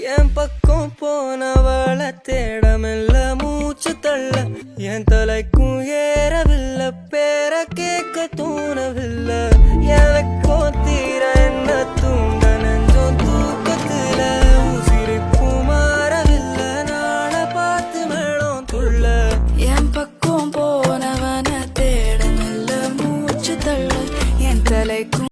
என் பக்கம் போனவள தேடமில்ல மூச்சு தள்ள என் தலைக்கும் ஏறவில்லை பேர கேட்க தோணவில்லை எனக்கும் தீர என்ன தூண்ட நெஞ்சோம் தூக்கத்துல உசிரிப்பும் மாறவில்லை நாள பார்த்து மேளம் துள்ள என் பக்கம் போனவன தேடமில்ல மூச்சு தள்ள என் தலைக்கும்